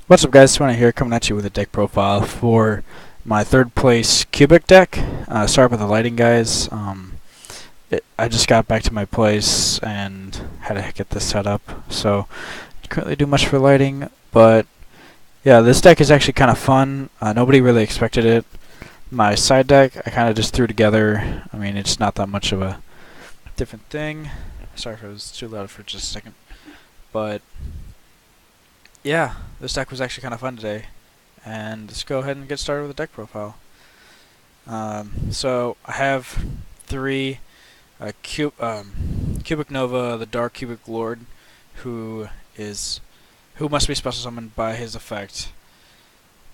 What's up, guys? Twana here, coming at you with a deck profile for my third place cubic deck. Sorry about the lighting, guys. I just got back to my place and had to get this set up, so I can't really do much for lighting. But yeah, this deck is actually kind of fun. Nobody really expected it. My side deck, I kind of just threw together. I mean, it's not that much of a different thing. Sorry if it was too loud for just a second, but yeah, this deck was actually kind of fun today. And let's go ahead and get started with the deck profile. So I have three Cubic Nova, the Dark Cubic Lord, who must be special summoned by his effect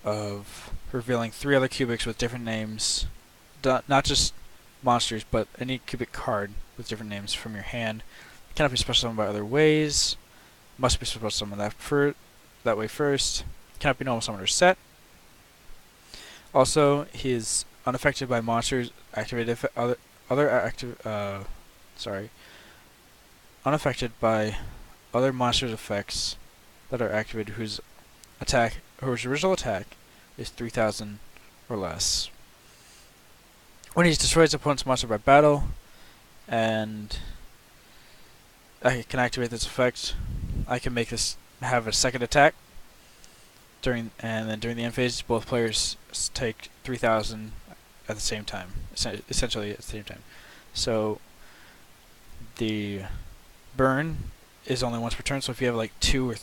of revealing three other cubics with different names, not just monsters, but any cubic card with different names from your hand. Cannot be special summoned by other ways. Must be special summoned that way first. Cannot be normal summoned or set. Also, he is unaffected by monsters activated unaffected by other monsters' effects that are activated whose original attack is 3,000 or less. When he destroys opponent's monster by battle, and I can activate this effect, I can make this have a second attack. During the end phase, both players take 3,000 at the same time, essentially at the same time. So the burn is only once per turn. So if you have like two or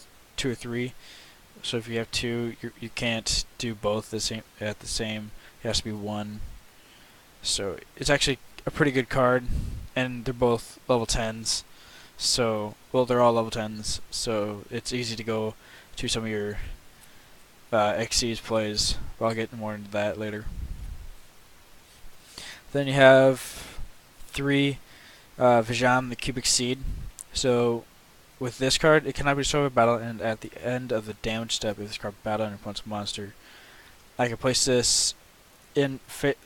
three, so if you have two, you can't do both at the same. It has to be one. So it's actually a pretty good card, and they're both level 10s. So they're all level 10s. So it's easy to go to some of your Xyz plays, but I'll get more into that later. Then you have three Vijam, the Cubic Seed. So with this card, it cannot be destroyed by battle, and at the end of the damage step, if this card battle an opponent's monster, I can place this place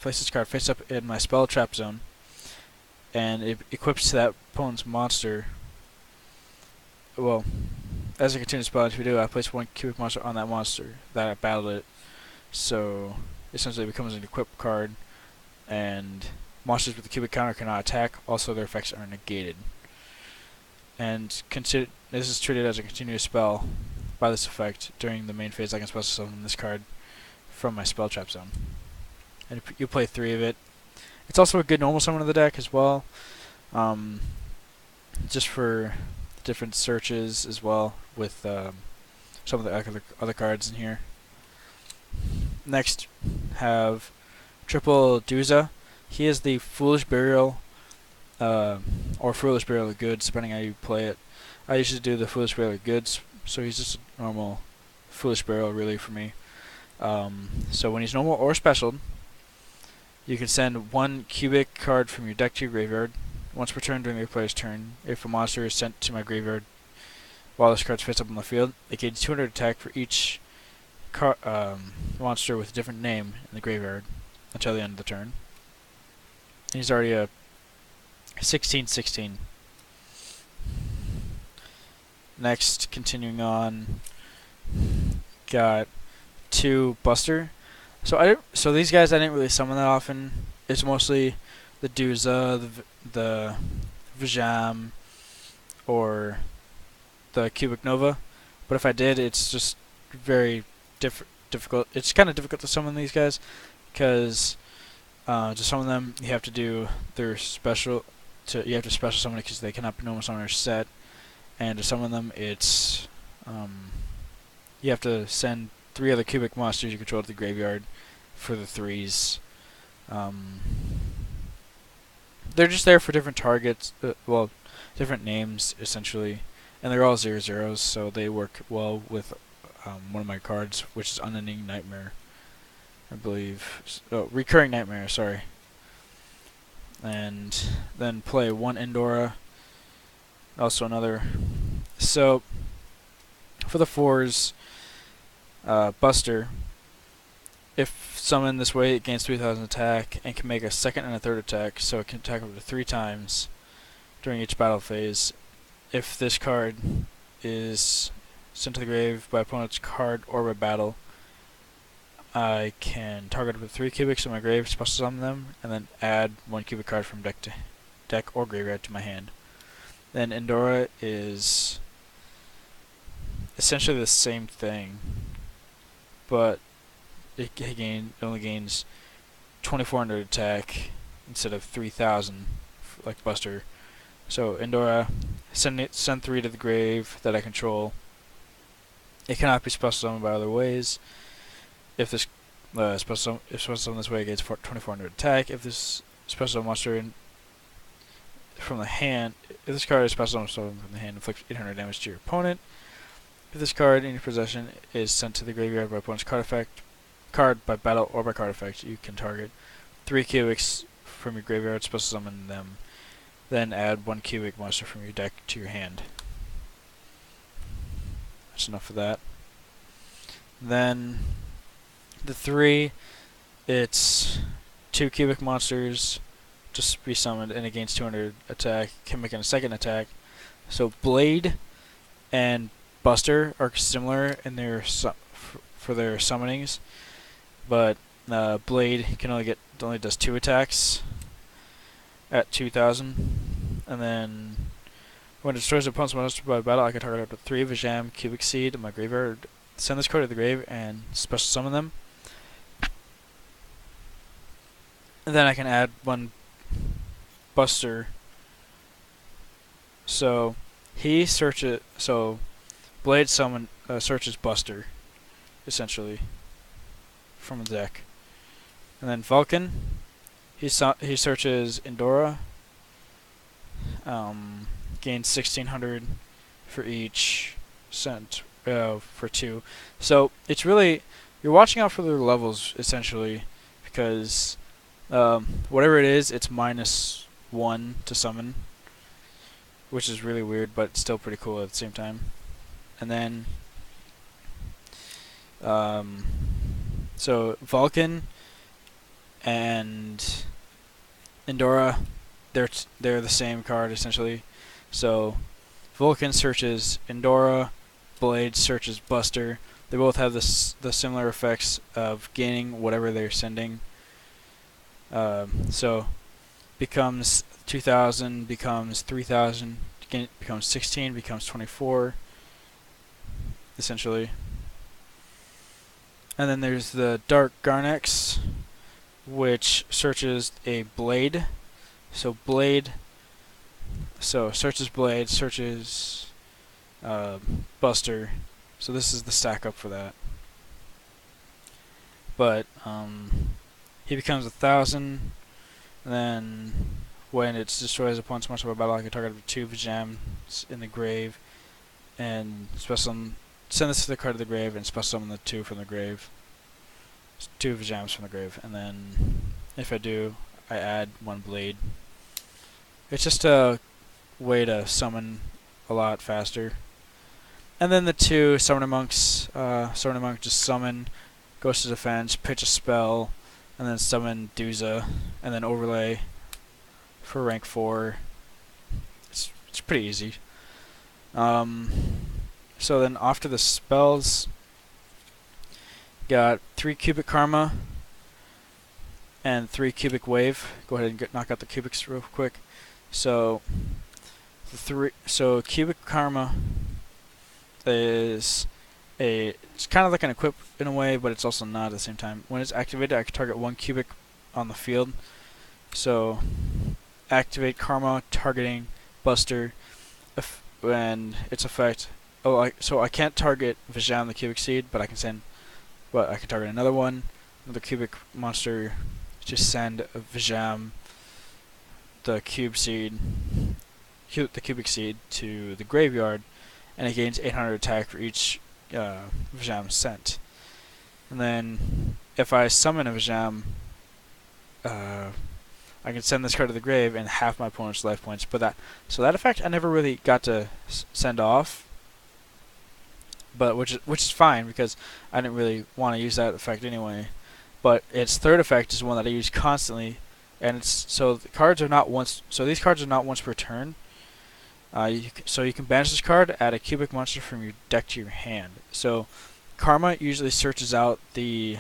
this card face up in my spell trap zone, and it equips to that opponent's monster. Well, as a continuous spell, if we do, I place one cubic monster on that monster that I battled it. So essentially, it becomes an equipped card, and monsters with the cubic counter cannot attack. Also, their effects are negated. And this is treated as a continuous spell by this effect during the main phase. I can special summon this card from my spell trap zone, and you play three of it. It's also a good normal summon of the deck as well, just for different searches as well with some of the other cards in here. Next, have Triple Duza. He is the Foolish Burial, or Foolish Burial of Goods, depending how you play it. I usually do the Foolish Burial of Goods, so he's just a normal Foolish Burial really for me. So when he's normal or special, you can send one cubic card from your deck to your graveyard once per turn during the player's turn. If a monster is sent to my graveyard while this card fits up on the field, it gains 200 attack for each monster with a different name in the graveyard until the end of the turn. And he's already a 16/16. Next, continuing on, got two Buster. So these guys I didn't really summon that often. It's mostly the Duza, the Vijam, or the Cubic Nova. But if I did, it's just very difficult. It's kind of difficult to summon these guys because to summon them, you have to do their special. You have to special summon it because they cannot be normal summoners set. And to summon them, it's you have to send three other cubic monsters you control to the graveyard for the threes. They're just there for different targets, different names essentially, and they're all 0/0s, so they work well with one of my cards, which is Unending Nightmare, I believe. Oh, Recurring Nightmare, sorry. And then play one Endora, also another. So for the fours, Buster, if summoned this way, it gains 3,000 attack and can make a second and a third attack, so it can attack up to 3 times during each battle phase. If this card is sent to the grave by opponent's card or by battle, I can target up to 3 cubics in my grave, special summon them, and then add 1 cubic card from deck or graveyard to my hand. Then Endora is essentially the same thing, but it only gains 2400 attack instead of 3000 like Buster. So Endora, send 3 to the grave that I control. It cannot be special summoned by other ways. If this special summon this way, it gets 2400 attack. If this special monster from the hand, if this card is special summoned from the hand, inflicts 800 damage to your opponent. If this card in your possession is sent to the graveyard by opponent's card by battle or by card effect, you can target 3 cubics from your graveyard, special summon them, then add 1 cubic monster from your deck to your hand. That's enough of that. Then the 3, it's 2 cubic monsters, just be summoned, and it gains 200 attack, can make a second attack. So Blade and Buster are similar in their for their summonings, but Blade only does 2 attacks at 2000, and then when it destroys the opponent's monster by battle, I can target up to 3 Vijam Cubic Seed in my graveyard, send this card to the grave, and special summon them. And then I can add 1 Buster. So he searches. So Blade searches Buster, essentially, from the deck. And then Vulcan, he searches Endora. Gains 1600 for each sent for 2. So it's really, you're watching out for their levels essentially, because whatever it is, it's -1 to summon, which is really weird, but still pretty cool at the same time. And then so Vulcan and Endora, they're the same card essentially. So Vulcan searches Endora, Blade searches Buster. They both have the similar effects of gaining whatever they're sending. So becomes 2000, becomes 3000, becomes 16, becomes 24, essentially. And then there's the Dark Garnex, which searches a Blade. So Blade, searches Blade, searches Buster. So this is the stack up for that. But he becomes 1000, and then when it destroys opponent's monster by battle, I can target up to 2 Vijams in the grave, and send this to the card of the grave, and special summon the 2 from the grave. 2 Vijams from the grave, and then if I do, I add 1 Blade. It's just a way to summon a lot faster. And then the 2 Summoner Monks. Summoner Monk just summon, goes to defense, pitch a spell, and then summon Duza, and then overlay for rank 4. It's pretty easy. So then after the spells, got 3 cubic karma and 3 cubic wave. Go ahead and knock out the cubics real quick. So cubic karma is it's kind of like an equip in a way, but it's also not at the same time. When it's activated, I can target 1 cubic on the field. So activate karma targeting Buster, and its effect. So I can't target Vijam the cubic seed, but I can target another one, another cubic monster. Just send a Vijam the cubic seed to the graveyard, and it gains 800 attack for each Vijam sent. And then if I summon a Vijam, I can send this card to the grave and half my opponent's life points. But that effect I never really got to send off, but which is fine because I didn't really want to use that effect anyway. But its third effect is one that I use constantly, and these cards are not once per turn. So you can banish this card, add a cubic monster from your deck to your hand. So Karma usually searches out the,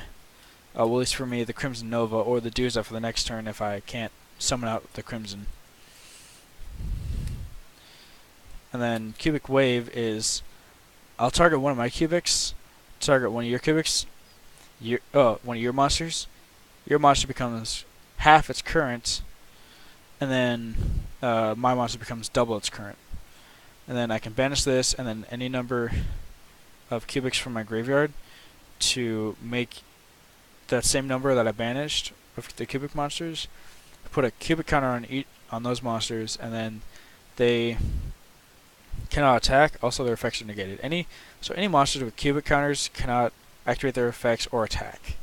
well, at least for me, the Crimson Nova or the Duza for the next turn if I can't summon out the Crimson. And then Cubic Wave is, I'll target one of my cubics, target one of your cubics, one of your monsters. Your monster becomes half its current, and then my monster becomes double its current. And then I can banish this, and then any number of cubics from my graveyard to make that same number that I banished of the cubic monsters. Put a cubic counter on those monsters, and then they cannot attack. Also, their effects are negated. Any monsters with cubic counters cannot activate their effects or attack.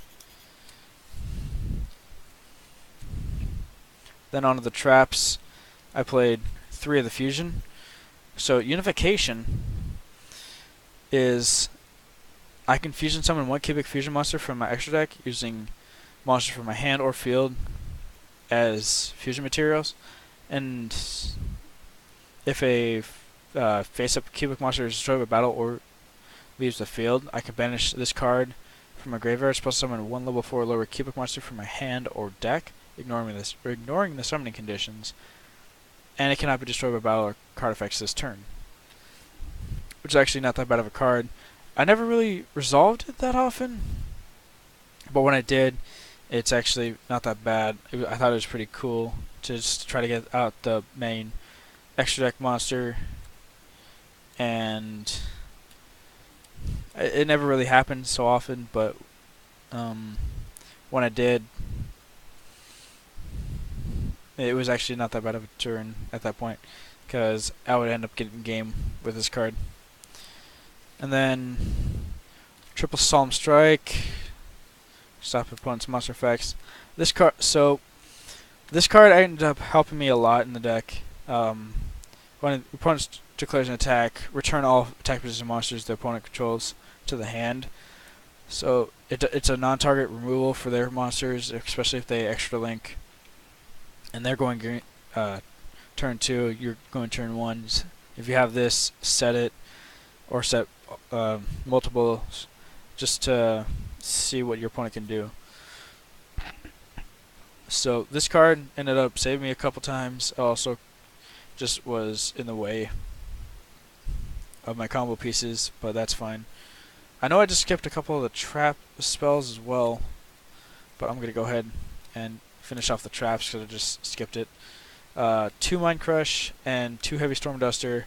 Then onto the traps. I played 3 of the fusion. So unification is, I can fusion summon 1 cubic fusion monster from my extra deck using monsters from my hand or field as fusion materials, and if a face-up cubic monster is destroyed by battle or leaves the field, I can banish this card from my graveyard. It's supposed to summon 1 level 4 or lower cubic monster from my hand or deck, ignoring the summoning conditions, and it cannot be destroyed by battle or card effects this turn, which is actually not that bad of a card. I never really resolved it that often, but when I did, it's actually not that bad. I thought it was pretty cool to just try to get out the main extra deck monster, and it never really happened so often, but when I did, it was actually not that bad of a turn at that point, because I would end up getting game with this card. And then triple Solemn Strike, stop opponent's monster effects. This card ended up helping me a lot in the deck. When opponent declares an attack, return all attack position monsters the opponent controls to the hand. So it's a non-target removal for their monsters, especially if they extra link. And they're going green, turn 2, you're going turn 1. If you have this, set it, or set multiples, just to see what your opponent can do. So this card ended up saving me a couple times. Also, just was in the way of my combo pieces, but that's fine. I know I just skipped a couple of the trap spells as well, but I'm gonna go ahead and finish off the traps because I just skipped it. 2 Mind Crush and 2 Heavy Storm Duster.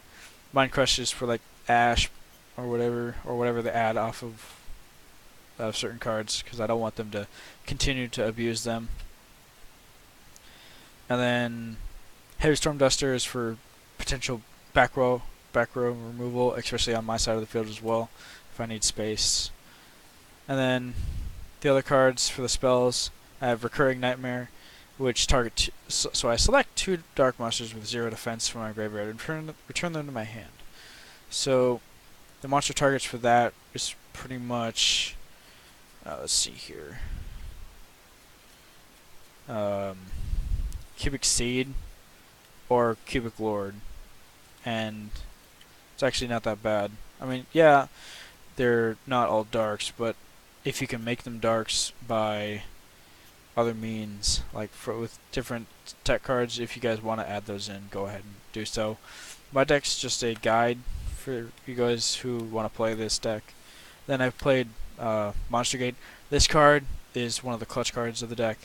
Mind Crush is for like Ash or whatever they add off of certain cards, because I don't want them to continue to abuse them. And then Heavy Storm Duster is for potential back row removal, especially on my side of the field as well, if I need space. And then the other cards for the spells, I have Recurring Nightmare, which target so I select 2 dark monsters with 0 defense from my graveyard and return them to my hand. So the monster targets for that is pretty much, let's see here, Cubic Seed or Cubic Lord, and it's actually not that bad. I mean, yeah, they're not all darks, but if you can make them darks by other means, like with different tech cards, if you guys want to add those in, go ahead and do so. My deck's just a guide for you guys who want to play this deck. Then I've played Monster Gate. This card is one of the clutch cards of the deck,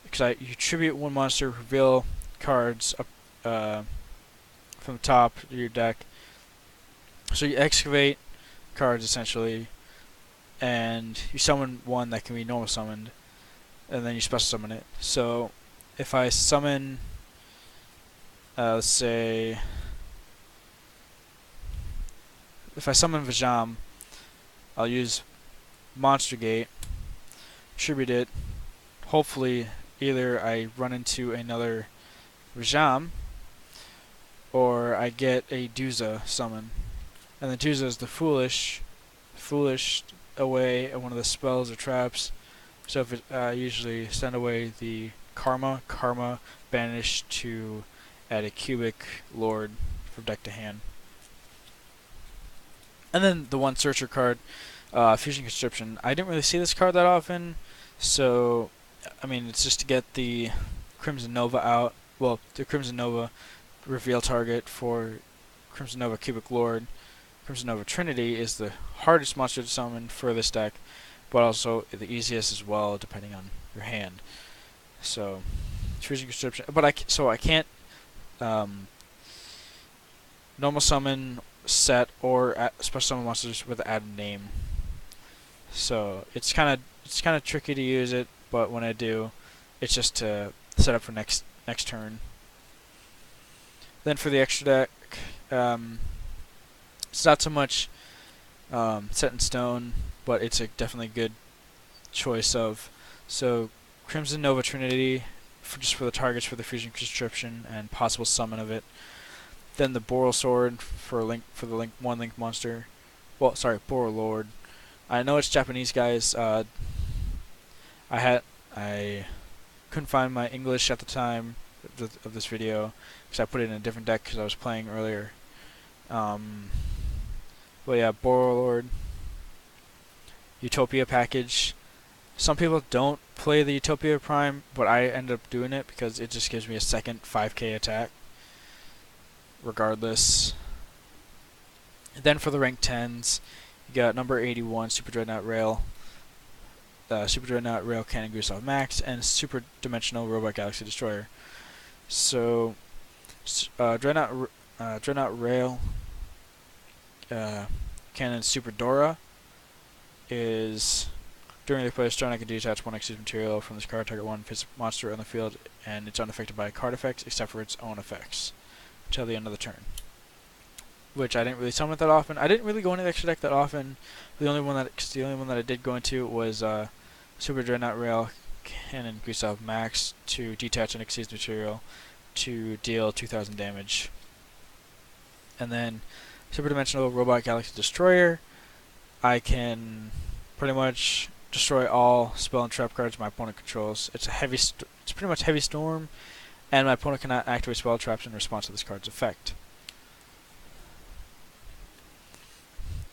because you tribute 1 monster, reveal cards up from the top of your deck. So you excavate cards essentially, and you summon 1 that can be normal summoned, and then you special summon it. So if I summon, let's say, if I summon Vajam, I'll use Monster Gate, tribute it. Hopefully, either I run into another Vajam, or I get a Duza summon. And the Duza is the Foolish away at one of the spells or traps. So if I usually send away the Karma banish to add a Cubic Lord from deck to hand. And then the one searcher card, Fusion Conscription. I didn't really see this card that often, so I mean it's just to get the Crimson Nova out. Well, the Crimson Nova reveal target for Crimson Nova Cubic Lord. Crimson Nova Trinity is the hardest monster to summon for this deck, but also the easiest as well, depending on your hand. So, Fusion Conscription. But I can't normal summon, set, or special summon monsters with added name. So it's kind of tricky to use it, but when I do, it's just to set up for next turn. Then for the extra deck, it's not so much set in stone, but it's a definitely good choice of. So Crimson Nova Trinity, just for the targets for the Fusion Conscription and possible summon of it. Then the Boral Sword for the one link monster. Well, sorry, Boral Lord. I know it's Japanese, guys. I couldn't find my English at the time of this video because I put it in a different deck because I was playing earlier. But yeah, Boral Lord. Utopia package. Some people don't play the Utopia Prime, but I end up doing it because it just gives me a second 5k attack. Regardless. Then for the rank 10s, you got number 81, Super Dreadnought Rail, Super Dreadnought Rail Cannon Gustav Max, and Super Dimensional Robot Galaxy Destroyer. So, Dreadnought Rail Cannon Super Dora is during the play turn I can detach one exceed material from this card, target one monster on the field, and it's unaffected by card effects except for its own effects until the end of the turn. Which I didn't really summon it that often. I didn't really go into the extra deck that often. The only one that I did go into was Super Dreadnought Rail Cannon Gustav Max to detach an exceed material to deal 2,000 damage. And then Super Dimensional Robot Galaxy Destroyer. I can pretty much destroy all spell and trap cards my opponent controls. It's pretty much Heavy Storm, and my opponent cannot activate spell traps in response to this card's effect.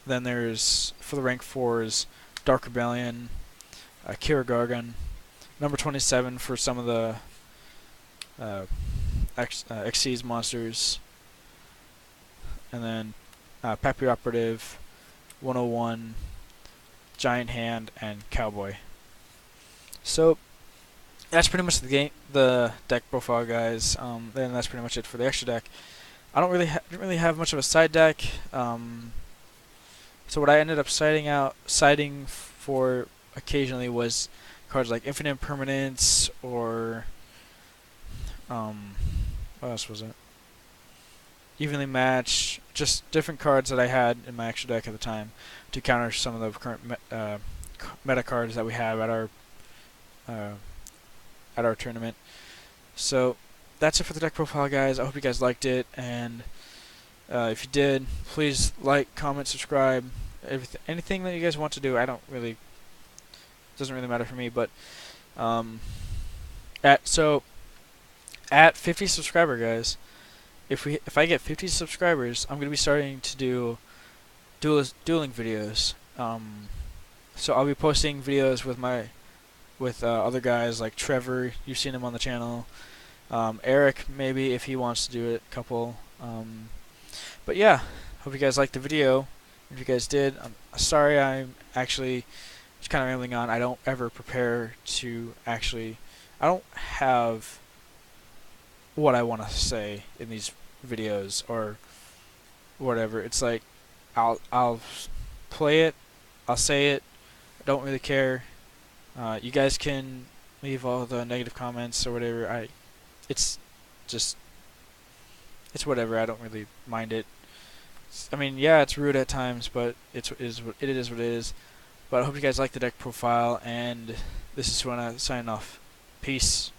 Then there's, for the rank 4s, Dark Rebellion, Kira Gargan, number 27 for some of the Xyz monsters, and then Pappy Operative, 101, Giant Hand, and Cowboy. So that's pretty much the deck profile, guys. Then that's pretty much it for the extra deck. I didn't really have much of a side deck. So what I ended up citing for occasionally was cards like Infinite Impermanence or what else was it? Evenly Match, just different cards that I had in my extra deck at the time to counter some of the current meta cards that we have at our tournament. So that's it for the deck profile, guys. I hope you guys liked it, and if you did, please like, comment, subscribe, anything that you guys want to do. It doesn't really matter for me, but at 50 subscriber, guys, if I get 50 subscribers, I'm gonna be starting to do dueling videos. So I'll be posting videos with other guys like Trevor. You've seen him on the channel. Eric, maybe, if he wants to do it, a couple. But yeah, hope you guys liked the video. If you guys did, I'm sorry I'm actually just kind of rambling on. I don't ever prepare to actually. I don't have what I want to say in these videos or whatever. It's like I'll play it, I'll say it. I don't really care. You guys can leave all the negative comments or whatever. It's whatever. I don't really mind it. I mean, yeah, it's rude at times, but it is what it is. But I hope you guys like the deck profile, and this is when I sign off. Peace.